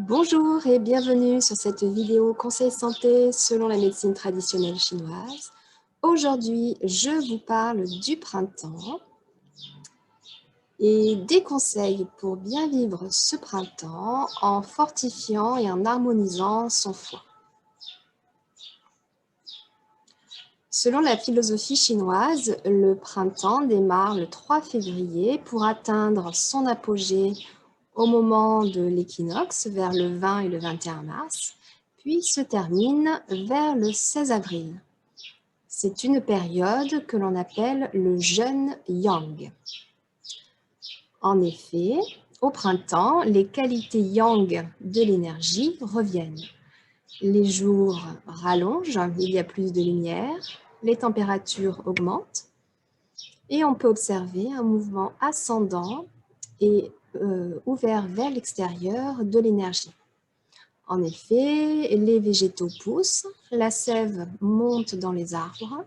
Bonjour et bienvenue sur cette vidéo conseil santé selon la médecine traditionnelle chinoise. Aujourd'hui, je vous parle du printemps et des conseils pour bien vivre ce printemps en fortifiant et en harmonisant son foie. Selon la philosophie chinoise, le printemps démarre le 3 février pour atteindre son apogée au moment de l'équinoxe, vers le 20 et le 21 mars, puis se termine vers le 16 avril. C'est une période que l'on appelle le jeûne yang. En effet, au printemps, les qualités yang de l'énergie reviennent. Les jours rallongent, il y a plus de lumière, les températures augmentent et on peut observer un mouvement ascendant et ouvert vers l'extérieur de l'énergie. En effet, les végétaux poussent, la sève monte dans les arbres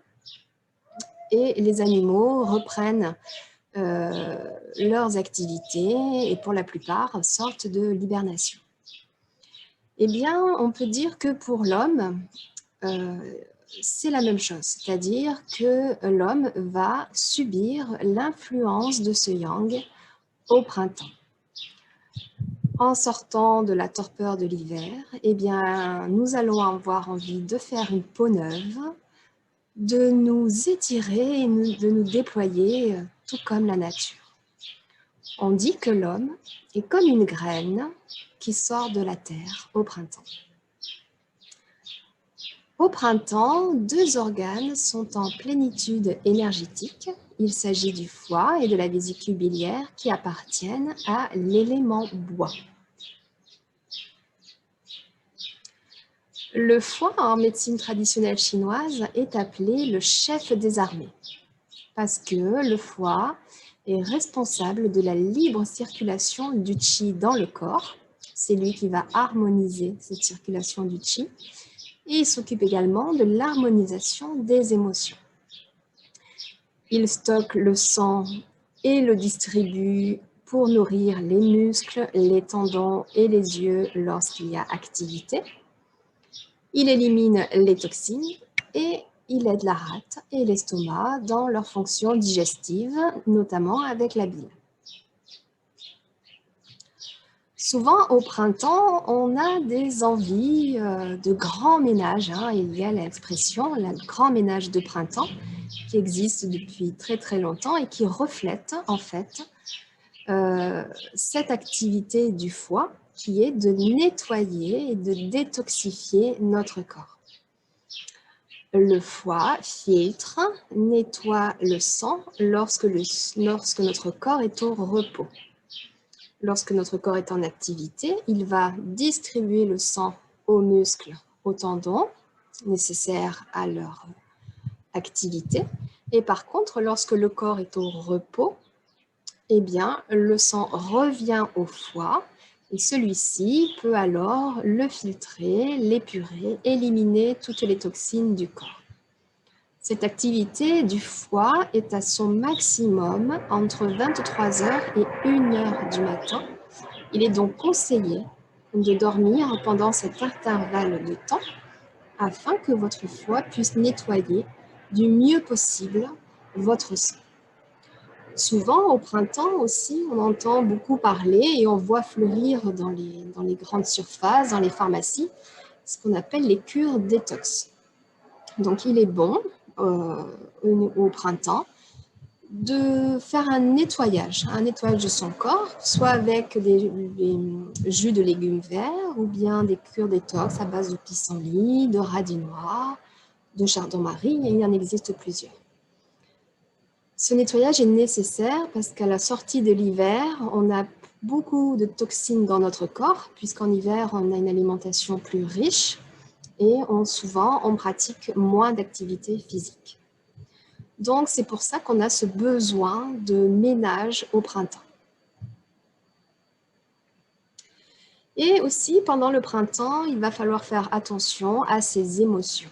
et les animaux reprennent leurs activités et pour la plupart sortent de l'hibernation. Eh bien, on peut dire que pour l'homme, c'est la même chose, c'est-à-dire que l'homme va subir l'influence de ce yang au printemps. En sortant de la torpeur de l'hiver, eh bien, nous allons avoir envie de faire une peau neuve, de nous étirer et de nous déployer tout comme la nature. On dit que l'homme est comme une graine qui sort de la terre au printemps. Au printemps, deux organes sont en plénitude énergétique. Il s'agit du foie et de la vésicule biliaire qui appartiennent à l'élément bois. Le foie, en médecine traditionnelle chinoise, est appelé le chef des armées parce que le foie est responsable de la libre circulation du qi dans le corps. C'est lui qui va harmoniser cette circulation du qi. Et il s'occupe également de l'harmonisation des émotions. Il stocke le sang et le distribue pour nourrir les muscles, les tendons et les yeux lorsqu'il y a activité. Il élimine les toxines et il aide la rate et l'estomac dans leurs fonctions digestives, notamment avec la bile. Souvent, au printemps, on a des envies de grand ménage. Il y a l'expression, le grand ménage de printemps, qui existe depuis très très longtemps et qui reflète en fait cette activité du foie qui est de nettoyer et de détoxifier notre corps. Le foie filtre, nettoie le sang lorsque notre corps est au repos. Lorsque notre corps est en activité, il va distribuer le sang aux muscles, aux tendons, nécessaires à leur activité. Et par contre, lorsque le corps est au repos, eh bien, le sang revient au foie et celui-ci peut alors le filtrer, l'épurer, éliminer toutes les toxines du corps. Cette activité du foie est à son maximum entre 23h et 1h du matin. Il est donc conseillé de dormir pendant cet intervalle de temps afin que votre foie puisse nettoyer du mieux possible votre sang. Souvent, au printemps aussi, on entend beaucoup parler et on voit fleurir dans les grandes surfaces, dans les pharmacies, ce qu'on appelle les cures détox. Donc, il est bon au printemps de faire un nettoyage de son corps, soit avec des jus de légumes verts ou bien des cures détox à base de pissenlit, de radis noir, de chardon-marie, et il en existe plusieurs. Ce nettoyage est nécessaire parce qu'à la sortie de l'hiver, on a beaucoup de toxines dans notre corps, puisqu'en hiver, on a une alimentation plus riche et souvent, on pratique moins d'activité physique. Donc, c'est pour ça qu'on a ce besoin de ménage au printemps. Et aussi, pendant le printemps, il va falloir faire attention à ses émotions.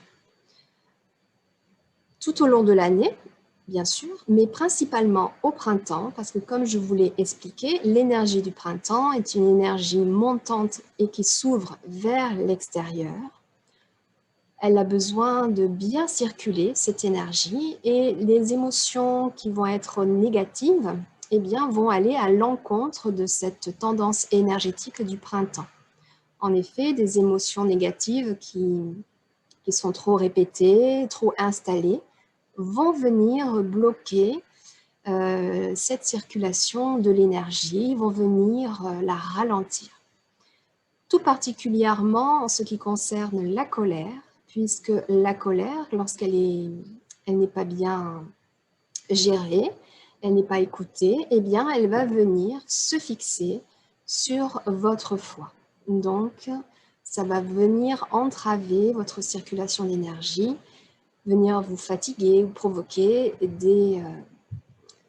Tout au long de l'année, bien sûr, mais principalement au printemps, parce que comme je vous l'ai expliqué, l'énergie du printemps est une énergie montante et qui s'ouvre vers l'extérieur. Elle a besoin de bien circuler, cette énergie, et les émotions qui vont être négatives, eh bien, vont aller à l'encontre de cette tendance énergétique du printemps. En effet, des émotions négatives qui sont trop répétées, trop installées, vont venir bloquer cette circulation de l'énergie, vont venir la ralentir. Tout particulièrement en ce qui concerne la colère, puisque la colère, lorsqu'elle n'est pas bien gérée, elle n'est pas écoutée, eh bien, elle va venir se fixer sur votre foie. Donc, ça va venir entraver votre circulation d'énergie, venir vous fatiguer ou provoquer des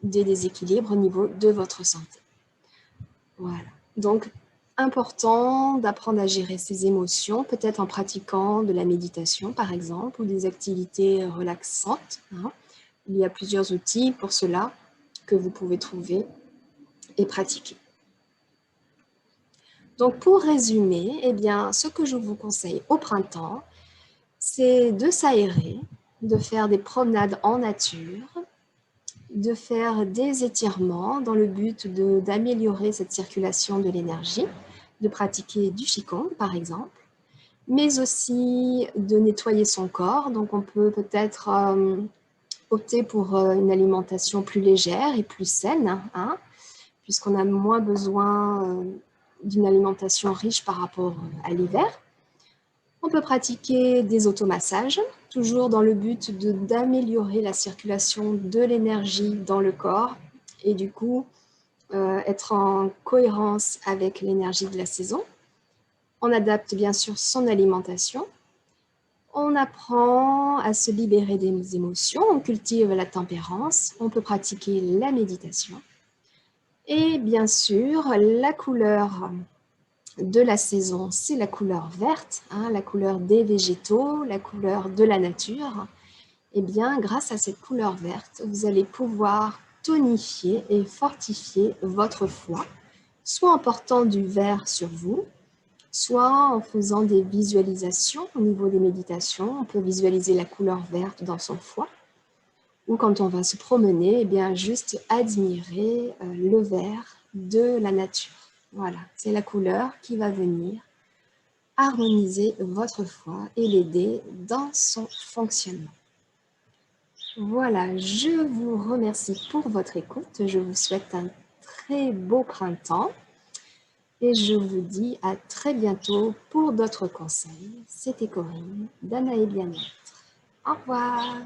déséquilibres au niveau de votre santé. Voilà. Donc, important d'apprendre à gérer ses émotions, peut-être en pratiquant de la méditation, par exemple, ou des activités relaxantes. Il y a plusieurs outils pour cela que vous pouvez trouver et pratiquer. Donc, pour résumer, eh bien, ce que je vous conseille au printemps, c'est de s'aérer, de faire des promenades en nature, de faire des étirements dans le but d'améliorer cette circulation de l'énergie, de pratiquer du Qigong par exemple, mais aussi de nettoyer son corps. Donc on peut peut-être opter pour une alimentation plus légère et plus saine, puisqu'on a moins besoin d'une alimentation riche par rapport à l'hiver. On peut pratiquer des automassages, toujours dans le but d'améliorer la circulation de l'énergie dans le corps et du coup être en cohérence avec l'énergie de la saison. On adapte bien sûr son alimentation. On apprend à se libérer des émotions, on cultive la tempérance, on peut pratiquer la méditation. Et bien sûr, la couleur de la saison, c'est la couleur verte, la couleur des végétaux, la couleur de la nature. Et bien, grâce à cette couleur verte, vous allez pouvoir tonifier et fortifier votre foie, soit en portant du vert sur vous, soit en faisant des visualisations au niveau des méditations. On peut visualiser la couleur verte dans son foie. Ou quand on va se promener, eh bien, juste admirer le vert de la nature. Voilà, c'est la couleur qui va venir harmoniser votre foie et l'aider dans son fonctionnement. Voilà, je vous remercie pour votre écoute. Je vous souhaite un très beau printemps et je vous dis à très bientôt pour d'autres conseils. C'était Corinne d'Anaë Bien-être. Au revoir.